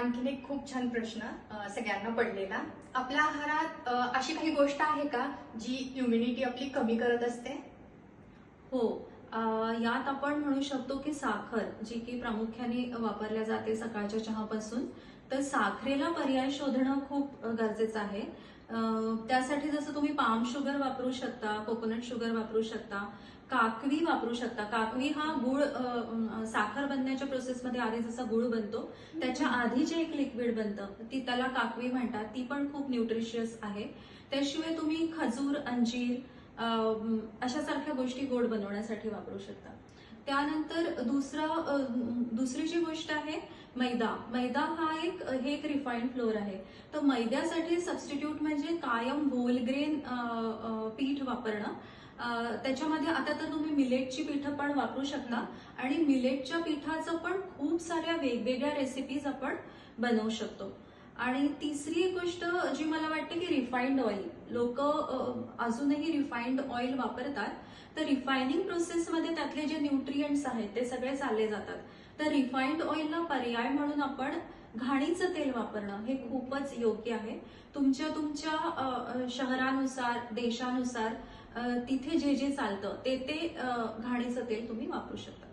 आणखीन एक खूप छान प्रश्न सगळ्यांना पडलेला. आपल्या आहारात अशी काही गोष्ट आहे का जी इम्युनिटी आपली कमी करत असते? हो. यात आपण म्हणू शकतो की साखर जी की प्रामुख्याने वापरल्या जाते सकाळच्या चहापासून, तर साखरेला पर्याय शोधणं खूप गरजेचं आहे. त्यासाठी जसं तुम्ही पाम शुगर वापरू शकता, कोकोनट शुगर वापरू शकता, काकवी वापरू शकता. काकवी हा गूळ साखर बनण्याच्या प्रोसेसमध्ये आधी जसा गूळ बनतो त्याच्या आधी जे एक लिक्विड बनतं ती त्याला काकवी म्हणतात, ती पण खूप न्यूट्रिशियस आहे. त्याशिवाय तुम्ही खजूर, अंजीर अशा सारख्या गोष्टी गोड बनवण्यासाठी वापरू शकता. त्यानंतर दुसरी जी गोष्ट आहे मैदा. मैदा हा एक रिफाईंड फ्लोअर आहे. तर मैद्यासाठी सबस्टिट्यूट म्हणजे कायम होल ग्रेन पीठ वापरणं. त्याच्यामध्ये आता तर तुम्ही मिलेटची पीठं पण वापरू शकता आणि मिलेटच्या पीठाचं पण खूप साऱ्या वेगवेगळ्या रेसिपीज आपण बनवू शकतो. आणि तिसरी गोष्ट जी मला वाटते की रिफाइंड ऑइल. लोक अजूनही रिफाइंड ऑइल वापरतात, तर रिफायनिंग प्रोसेसमध्ये त्यातले जे न्यूट्रिएंट्स आहेत ते सगळे चालले जातात. तर रिफाइंड ऑइलला पर्याय म्हणून आपण घाणीचं तेल वापरणं हे खूपच योग्य आहे. तुमच्या शहरानुसार, देशानुसार तिथे जे जे चालतं ते घाणीचं तेल तुम्ही वापरू शकता.